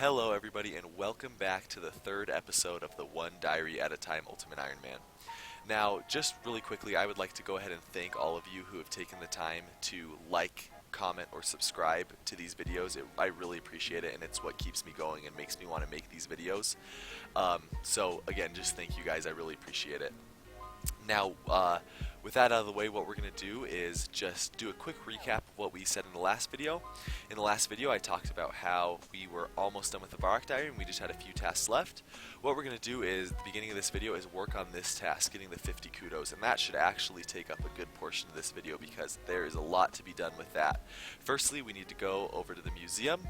Hello, everybody, and welcome back to the third episode of the One Diary at a Time Ultimate Iron Man. Now, just really quickly, I would like to go ahead and thank all of you who have taken the time to like, comment, or subscribe to these videos. I really appreciate it, and it's what keeps me going and makes me want to make these videos. So, again, just thank you guys. I really appreciate it. Now, with that out of the way, what we're going to do is just do a quick recap of what we said in the last video. In the last video, I talked about how we were almost done with the Varrock Diary and we just had a few tasks left. What we're going to do is, the beginning of this video, is work on this task, getting the 50 kudos, and that should actually take up a good portion of this video because there is a lot to be done with that. Firstly, we need to go over to the museum.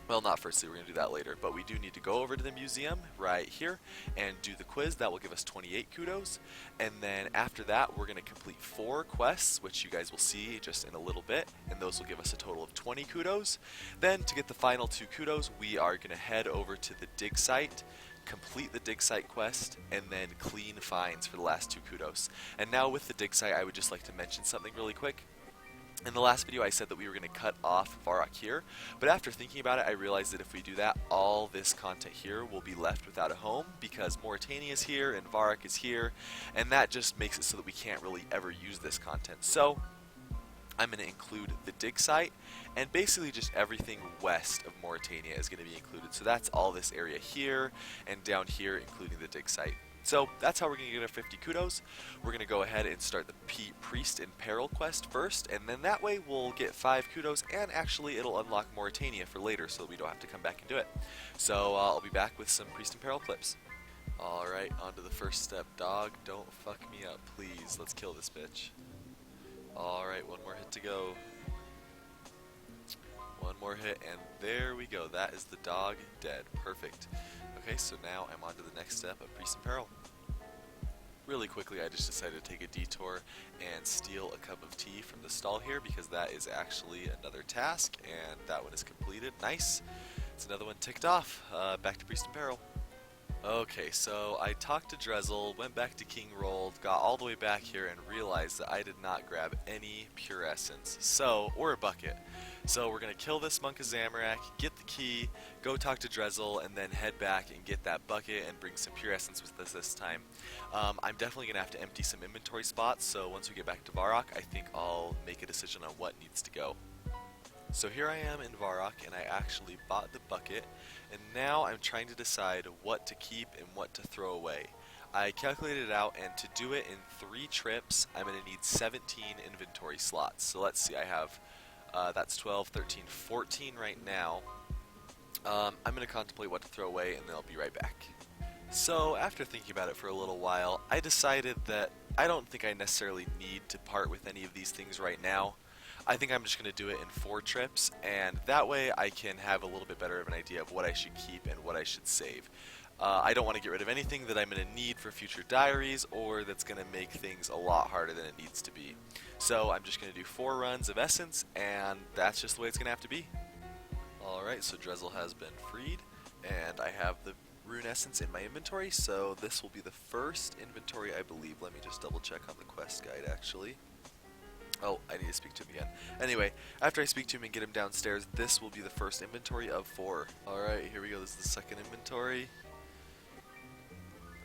Well, not firstly, we're going to do that later, but we do need to go over to the museum right here and do the quiz. That will give us 28 kudos. And then after that, we're going to complete 4 quests, which you guys will see just in a little bit, and those will give us a total of 20 kudos. Then, to get the final 2 kudos, we are going to head over to the dig site, complete the dig site quest, and then clean finds for the last 2 kudos. And now with the dig site, I would just like to mention something really quick. In the last video I said that we were going to cut off Varrock here, but after thinking about it I realized that if we do that, all this content here will be left without a home because Mauritania is here and Varrock is here, and that just makes it so that we can't really ever use this content. So I'm going to include the dig site, and basically just everything west of Mauritania is going to be included. So that's all this area here, and down here including the dig site. So that's how we're going to get our 50 kudos. We're going to go ahead and start the Priest in Peril quest first, and then that way we'll get 5 kudos, and actually it'll unlock Mauritania for later so that we don't have to come back and do it. So I'll be back with some Priest in Peril clips. Alright, on to the first step. Dog, don't fuck me up, please. Let's kill this bitch. Alright, one more hit to go. One more hit, and there we go. That is the dog dead. Perfect. Okay, so now I'm on to the next step of Priest in Peril. Really quickly, I just decided to take a detour and steal a cup of tea from the stall here because that is actually another task, and that one is completed. Nice. It's another one ticked off. Back to Priest in Peril. Okay, so I talked to Drezel, went back to King Rold, got all the way back here, and realized that I did not grab any pure essence, or a bucket. So we're going to kill this Monk of Zamorak, get the key, go talk to Drezel, and then head back and get that bucket and bring some pure essence with us this time. I'm definitely going to have to empty some inventory spots, so once we get back to Varrock, I think I'll make a decision on what needs to go. So here I am in Varrock, and I actually bought the bucket, and now I'm trying to decide what to keep and what to throw away. I calculated it out, and to do it in 3 trips, I'm going to need 17 inventory slots. So let's see, I have, that's 12, 13, 14 right now. I'm going to contemplate what to throw away, and then I'll be right back. So after thinking about it for a little while, I decided that I don't think I necessarily need to part with any of these things right now. I think I'm just going to do it in 4 trips, and that way I can have a little bit better of an idea of what I should keep and what I should save. I don't want to get rid of anything that I'm going to need for future diaries or that's going to make things a lot harder than it needs to be. So I'm just going to do 4 runs of Essence, and that's just the way it's going to have to be. Alright, so Drezel has been freed, and I have the Rune Essence in my inventory, so this will be the first inventory, I believe. Let me just double check on the quest guide, actually. Oh, I need to speak to him again. Anyway, after I speak to him and get him downstairs, this will be the first inventory of 4. Alright, here we go. This is the second inventory.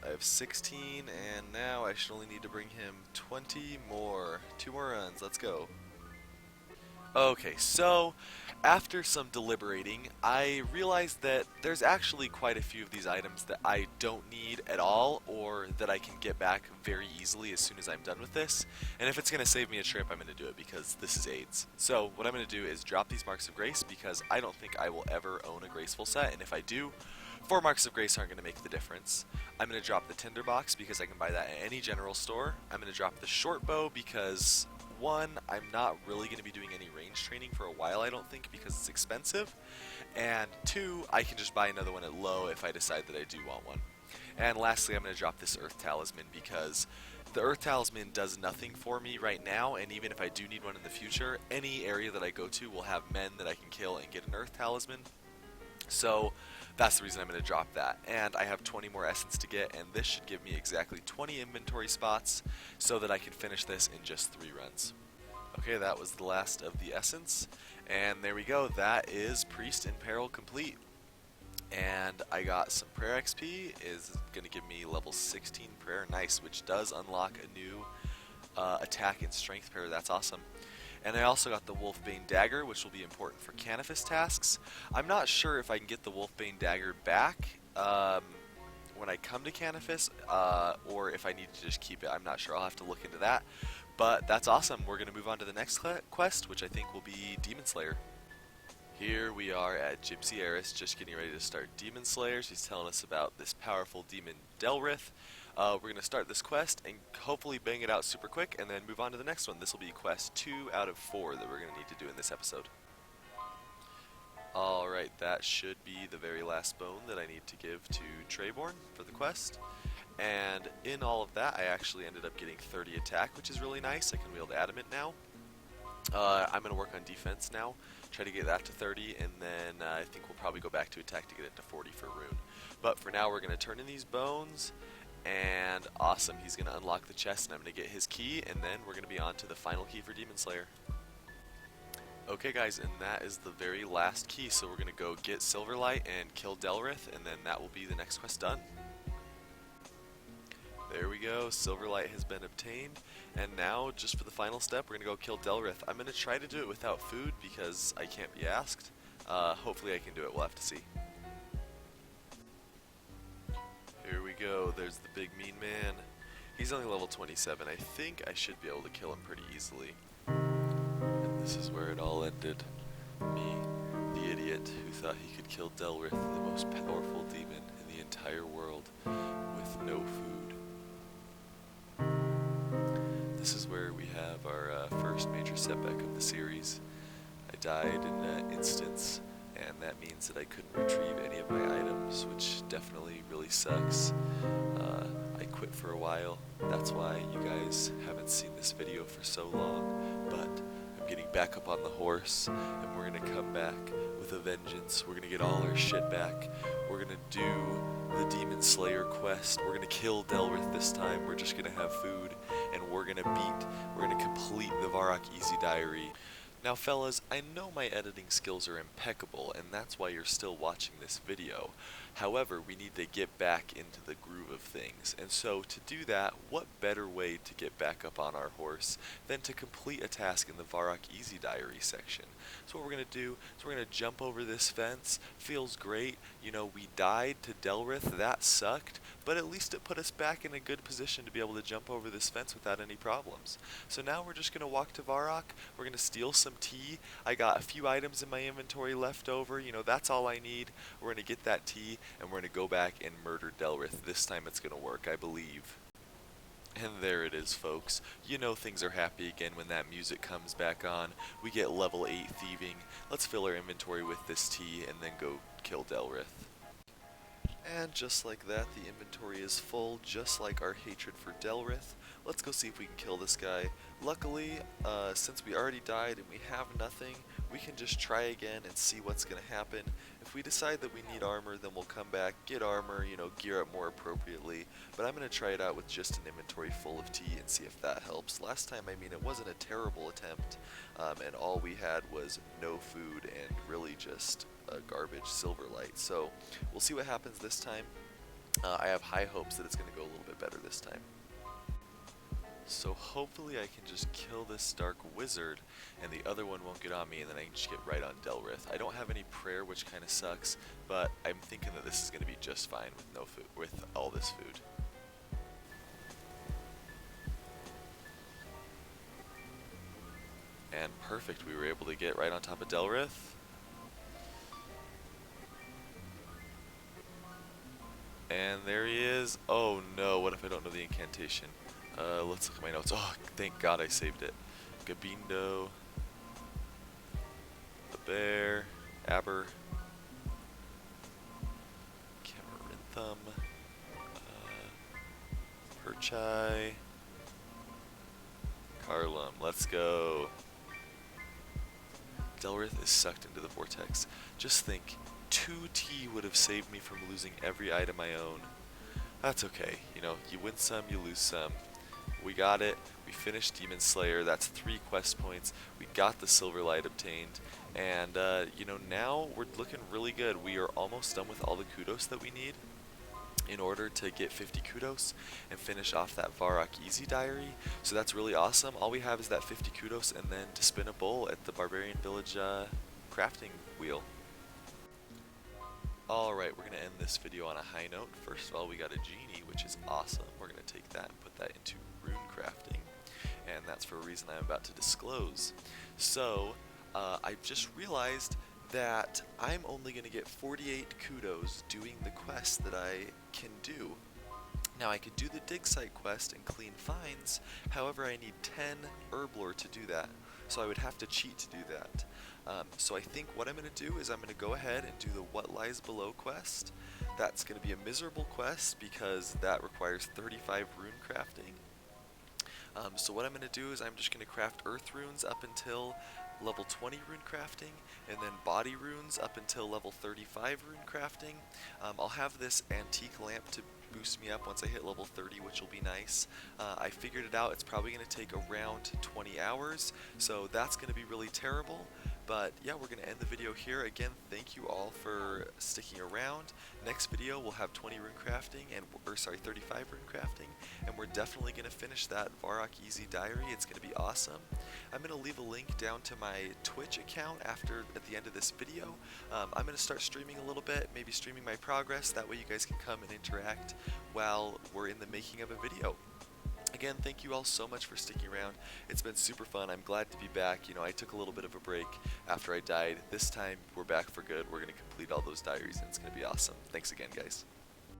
I have 16, and now I should only need to bring him 20 more. 2 more runs. Let's go. Okay, so after some deliberating, I realized that there's actually quite a few of these items that I don't need at all, or that I can get back very easily as soon as I'm done with this. And if it's going to save me a trip, I'm going to do it because this is AIDS. So what I'm going to do is drop these Marks of Grace because I don't think I will ever own a Graceful set, and if I do, 4 Marks of Grace aren't going to make the difference. I'm going to drop the Tinderbox because I can buy that at any general store. I'm going to drop the Short Bow because 1, I'm not really going to be doing any range training for a while, I don't think, because it's expensive. And 2, I can just buy another one at low if I decide that I do want one. And lastly, I'm going to drop this Earth Talisman because the Earth Talisman does nothing for me right now, and even if I do need one in the future, any area that I go to will have men that I can kill and get an Earth Talisman. So that's the reason I'm going to drop that. And I have 20 more essence to get, and this should give me exactly 20 inventory spots so that I can finish this in just 3 runs. Okay, that was the last of the essence, and there we go. That is Priest in Peril complete. and I got some prayer XP, is going to give me level 16 prayer, nice, which does unlock a new attack and strength pair, that's awesome. And I also got the Wolfbane Dagger, which will be important for Canifis tasks. I'm not sure if I can get the Wolfbane Dagger back when I come to Canifis, or if I need to just keep it. I'm not sure, I'll have to look into that. But that's awesome, we're going to move on to the next quest, which I think will be Demon Slayer. Here we are at Gypsy Eris, just getting ready to start Demon Slayer. She's telling us about this powerful demon Delrith. We're going to start this quest and hopefully bang it out super quick and then move on to the next one. This will be quest 2 out of 4 that we're going to need to do in this episode. Alright, that should be the very last bone that I need to give to Treyborn for the quest. And in all of that, I actually ended up getting 30 attack, which is really nice. I can wield Adamant now. I'm going to work on defense now, try to get that to 30, and then I think we'll probably go back to attack to get it to 40 for Rune. But for now, we're going to turn in these bones, and awesome, he's going to unlock the chest, and I'm going to get his key, and then we're going to be on to the final key for Demon Slayer. Okay guys, and that is the very last key, so we're going to go get Silverlight and kill Delrith, and then that will be the next quest done. There we go, Silverlight has been obtained, and now, just for the final step, we're going to go kill Delrith. I'm going to try to do it without food, because I can't be asked. Hopefully I can do it, we'll have to see. Here we go, there's the big mean man. He's only level 27, I think I should be able to kill him pretty easily. And this is where it all ended. Me, the idiot, who thought he could kill Delrith, the most powerful demon in the entire world, with no food. This is where we have our first major setback of the series. I died in an instance, and that means that I couldn't retrieve any of my items, which definitely really sucks. I quit for a while, that's why you guys haven't seen this video for so long, but I'm getting back up on the horse, and we're going to come back with a vengeance. We're going to get all our shit back. We're going to do the Demon Slayer quest. We're going to kill Delrith this time. We're just going to have food, and we're going to complete the Varrock Easy Diary. Now fellas, I know my editing skills are impeccable, and that's why you're still watching this video. However, we need to get back into the groove of things, and so to do that, what better way to get back up on our horse than to complete a task in the Varrock Easy Diary section. So what we're going to do is we're going to jump over this fence. Feels great, you know, we died to Delrith, that sucked, but at least it put us back in a good position to be able to jump over this fence without any problems. So now we're just going to walk to Varrock, we're going to steal some tea. I got a few items in my inventory left over, you know, that's all I need. We're going to get that tea, and we're going to go back and murder Delrith. This time it's going to work, I believe. And there it is, folks. You know things are happy again when that music comes back on. We get level 8 thieving. Let's fill our inventory with this tea and then go kill Delrith. And just like that, the inventory is full, just like our hatred for Delrith. Let's go see if we can kill this guy. Luckily, since we already died and we have nothing, we can just try again and see what's going to happen. If we decide that we need armor, then we'll come back, get armor, you know, gear up more appropriately. But I'm going to try it out with just an inventory full of tea and see if that helps. Last time, I mean, it wasn't a terrible attempt, and all we had was no food and really just a garbage Silverlight. So we'll see what happens this time. I have high hopes that it's going to go a little bit better this time. So hopefully I can just kill this Dark Wizard, and the other one won't get on me, and then I can just get right on Delrith. I don't have any prayer, which kind of sucks, but I'm thinking that this is going to be just fine with no food, with all this food. And perfect, we were able to get right on top of Delrith. And there he is. Oh no, what if I don't know the incantation? Let's look at my notes. Oh, thank God I saved it. Gabindo, the bear, Aber, Camarinthum, Perchai, Carlum. Let's go. Delrith is sucked into the vortex. Just think, 2T would have saved me from losing every item I own. That's okay. You know, you win some, you lose some. We got it. We finished Demon Slayer. That's 3 quest points. We got the Silverlight obtained. And, you know, now we're looking really good. We are almost done with all the kudos that we need in order to get 50 kudos and finish off that Varrock Easy Diary. So that's really awesome. All we have is that 50 kudos and then to spin a bowl at the Barbarian Village crafting wheel. Alright, we're going to end this video on a high note. First of all, we got a genie, which is awesome. We're going to take that and put that into rune crafting. And that's for a reason I'm about to disclose. So, I just realized that I'm only going to get 48 kudos doing the quest that I can do. Now I could do the dig site quest and clean finds, however I need 10 herblore to do that. So I would have to cheat to do that. So I think what I'm going to do is I'm going to go ahead and do the What Lies Below quest. That's going to be a miserable quest because that requires 35 rune crafting. So what I'm going to do is I'm just going to craft earth runes up until level 20 rune crafting, and then body runes up until level 35 rune crafting. I'll have this antique lamp to boost me up once I hit level 30, which will be nice. I figured it out, it's probably going to take around 20 hours, so that's going to be really terrible. But yeah, we're going to end the video here. Again, thank you all for sticking around. Next video we'll have 20 rune crafting, or sorry, 35 rune crafting, and we're definitely going to finish that Varrock Easy Diary. It's going to be awesome. I'm going to leave a link down to my Twitch account at the end of this video. I'm going to start streaming a little bit, maybe streaming my progress. That way you guys can come and interact while we're in the making of a video. Again, thank you all so much for sticking around. It's been super fun. I'm glad to be back. You know, I took a little bit of a break after I died. This time, we're back for good. We're going to complete all those diaries, and it's going to be awesome. Thanks again, guys.